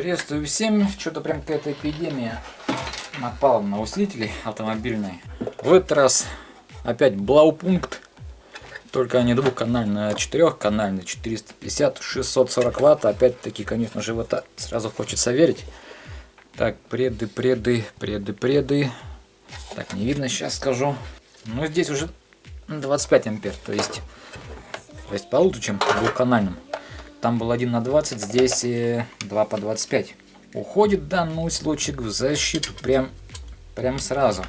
Приветствую всем. Что-то прям какая-то эпидемия напала на усилители автомобильные. В этот раз опять Блаупункт. Только не двухканальный, а четырехканальный. 450, 640 ватт. Опять-таки, конечно же, вот так сразу хочется верить. Так, преды. Так, не видно, сейчас скажу. Ну, здесь уже 25 ампер. То есть получше, чем в двухканальном. Там был 1 на 20, здесь 2 по 25. Уходит данный усилочек в защиту прям сразу.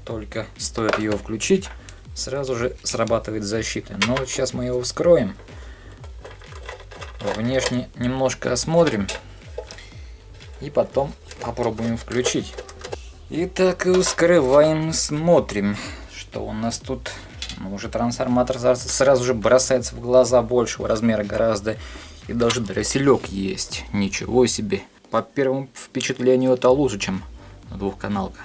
Только стоит его включить, сразу же срабатывает защита. Но вот сейчас мы его вскроем. Внешне немножко осмотрим. И потом попробуем включить. Итак, вскрываем, смотрим, что у нас тут. Ну, уже трансформатор сразу же бросается в глаза, большего размера гораздо. И даже дросселек есть. Ничего себе. По первому впечатлению это лучше, чем двухканалка.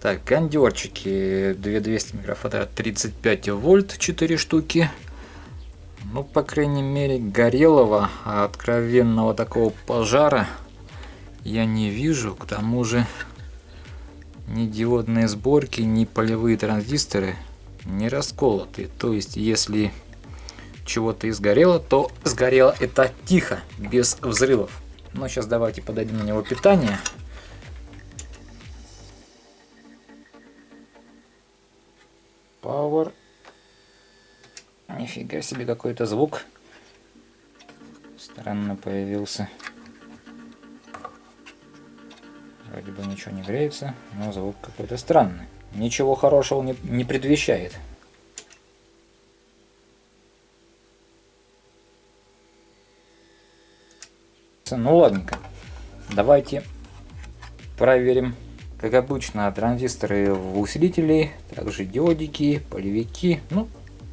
Так, кондерчики. 2200 микрофарад, 35 вольт, 4 штуки. Ну, по крайней мере, горелого, а откровенного такого пожара я не вижу. К тому же ни диодные сборки, ни полевые транзисторы не расколоты. То есть, если чего-то и сгорело, то сгорело это тихо, без взрывов. Но сейчас давайте подадим на него питание. Power. Нифига себе, какой-то звук странно появился. Вроде бы ничего не греется, но звук какой-то странный. Ничего хорошего не предвещает. Ну ладненько. Давайте проверим, как обычно, транзисторы в усилителе, также диодики, полевики. Ну,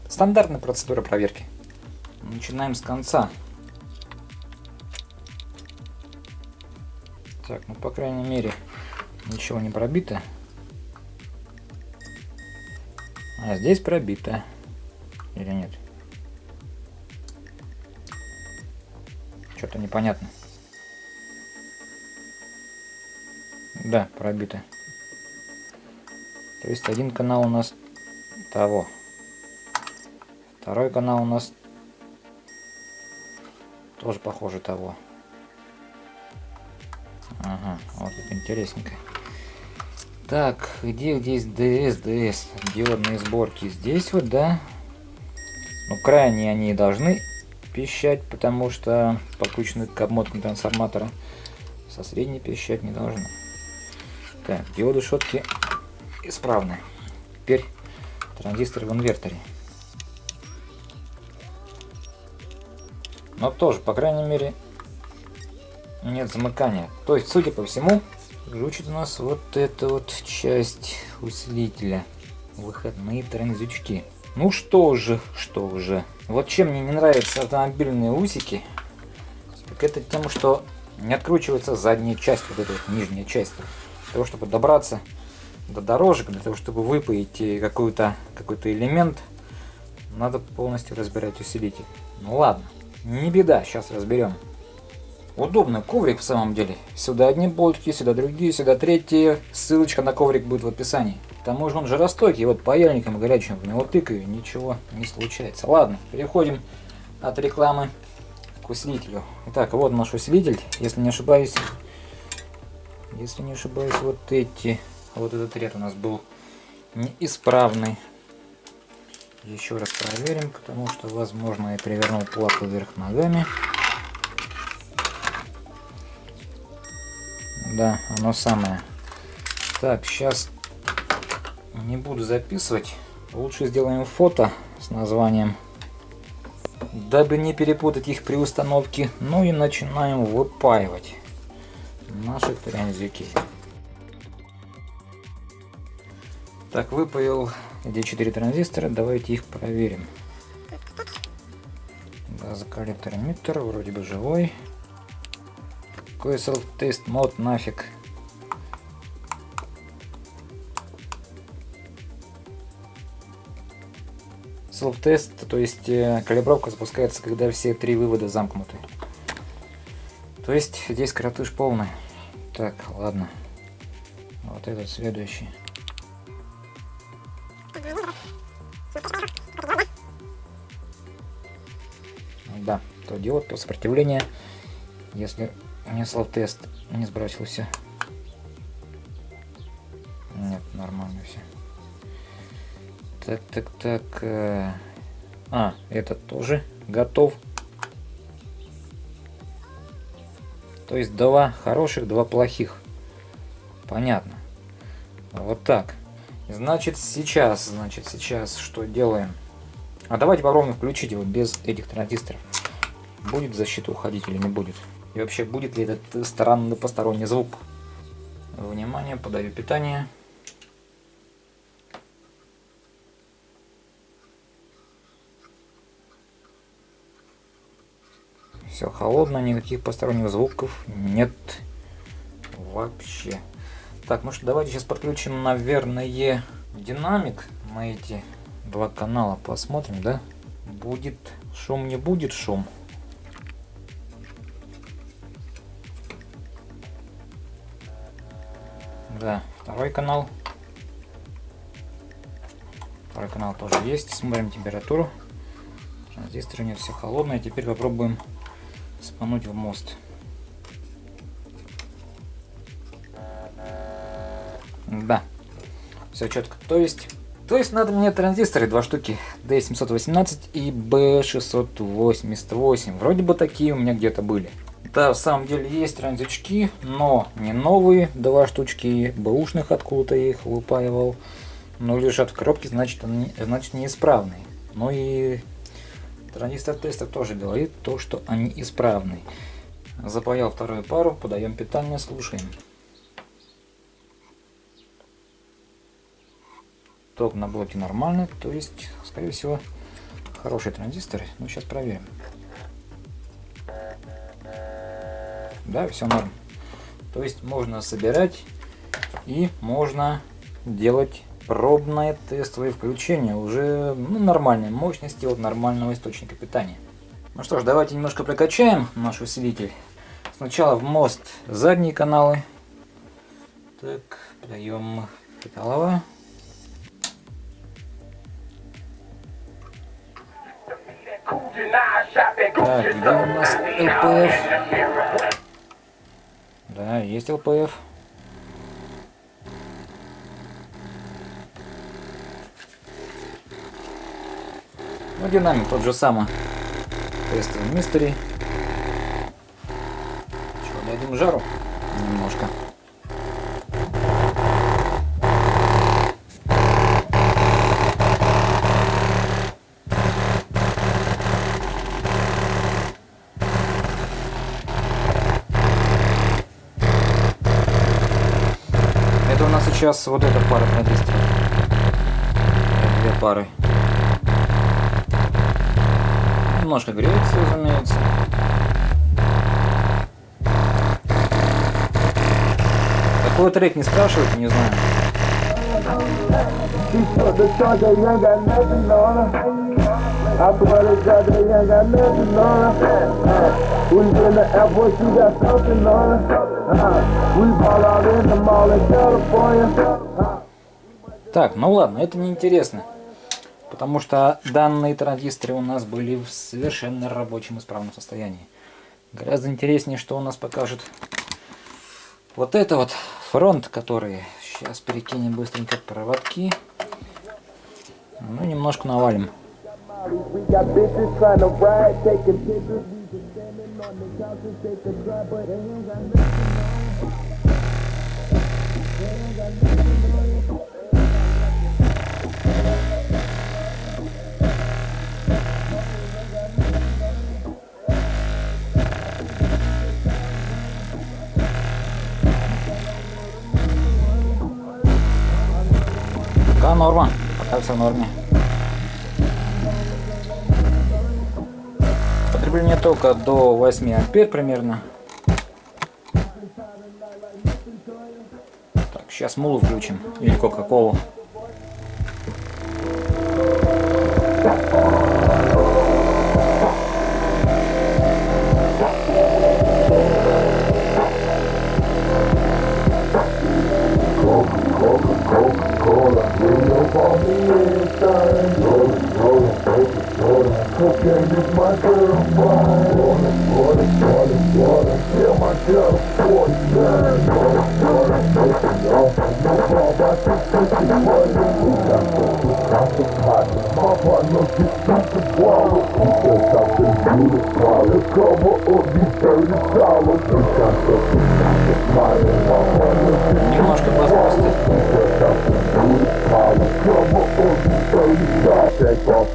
стандартная процедура проверки. Начинаем с конца. Так, ну по крайней мере ничего не пробито. А здесь пробито. Или нет? Что-то непонятно. Да, пробито. То есть один канал у нас того. Второй канал у нас тоже похоже того. Ага, вот это интересненько. Так, где здесь ДС? Диодные сборки здесь вот, да? Ну, крайне они должны пищать, потому что подключены к обмоткам трансформатора. Со средней пищать не должно. Так, диоды шотки исправны. Теперь транзисторы в инверторе. Но тоже, по крайней мере, нет замыкания. То есть, судя по всему, жучит у нас вот эта вот часть усилителя. Выходные транзючки. Ну что же. Вот чем мне не нравятся автомобильные усики, так это тем, что не откручивается задняя часть, вот эта вот нижняя часть. Для того, чтобы добраться до дорожек, для того, чтобы выпаять какой-то элемент, надо полностью разбирать усилитель. Ну ладно, не беда, сейчас разберем. Удобный коврик в самом деле. Сюда одни болтики, сюда другие, сюда третьи. Ссылочка на коврик будет в описании. К тому же он жаростойкий, вот паяльником горячим в него тыкаю, ничего не случается. Ладно, переходим от рекламы к усилителю. Итак, вот наш усилитель, если не ошибаюсь, вот этот ряд у нас был неисправный. Еще раз проверим, потому что, возможно, я перевернул плату вверх ногами. Да, оно самое. Так, сейчас не буду записывать. Лучше сделаем фото с названием, дабы не перепутать их при установке. Ну и начинаем выпаивать наши транзюки. Так, выпаял эти 4 транзистора. Давайте их проверим. Газоколлектор, эмиттер вроде бы живой. Какой self-test мод нафиг? Self-test, то есть калибровка запускается, когда все 3 вывода замкнуты. То есть здесь коротыш полный. Так, ладно. Вот этот следующий. Да, то диод, то сопротивление. Если не слав-тест не сбросился. Нет, нормально все. Так. Этот тоже готов. То есть 2 хороших, 2 плохих. Понятно. Вот так. Значит сейчас что делаем? А давайте попробуем включить его без этих транзисторов. Будет в защиту уходить или не будет? И вообще будет ли этот странный посторонний звук? Внимание, подаю питание. Все холодно, никаких посторонних звуков нет вообще. Так, ну что, давайте сейчас подключим, наверное, динамик на эти 2 канала. Посмотрим, да? Будет шум, не будет шум. Да, второй канал. Второй канал тоже есть. Смотрим температуру. Транзисторы у него все холодное. Теперь попробуем спануть в мост. Да, все четко. То есть надо мне транзисторы 2 штуки D718 и B688. Вроде бы такие у меня где-то были. Да, в самом деле есть транзички, но не новые 2 штучки, бэушных откуда-то я их выпаивал. Но лежат в коробке, значит неисправные. Ну и транзистор тестер тоже говорит то, что они исправны. Запаял вторую пару, подаем питание, слушаем. Ток на блоке нормальный, то есть, скорее всего, хорошие транзисторы. Ну, сейчас проверим. Да, все норм. То есть можно собирать и можно делать пробное тестовое включение уже нормальной мощности от нормального источника питания. Ну что ж, давайте немножко прокачаем наш усилитель. Сначала в мост задние каналы. Так, даем питалово. Так, где у нас ЛПФ? Да, есть ЛПФ. Ну, динамик тот же самый. Тестовый мистери. Что, дадим жару? Немножко. Это у нас сейчас вот эта пара транзисторов. 2 пары. Немножко греется, разумеется. Какой трек не спрашивайте, не знаю. Так, ну ладно, это не интересно. Потому что данные транзисторы у нас были в совершенно рабочем исправном состоянии. Гораздо интереснее, что у нас покажет вот это вот фронт, который сейчас перекинем быстренько проводки. Ну, немножко навалим. Пока норма, пока все в норме. Потребление тока до 8 ампер примерно. Так, сейчас мулу включим или кока-колу. Немножко просто.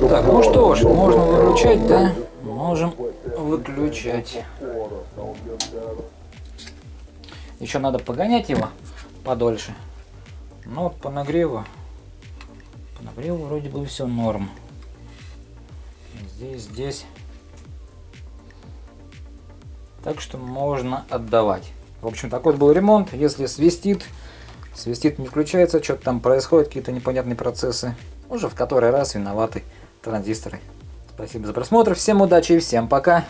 Так, ну что ж, можно выключать, да? Можем выключать. Еще надо погонять его подольше. Но вот по нагреву вроде бы все норм. Здесь. Так что можно отдавать. В общем, такой был ремонт. Если свистит, не включается, что-то там происходит, какие-то непонятные процессы. Уже в который раз виноваты транзисторы. Спасибо за просмотр, всем удачи и всем пока.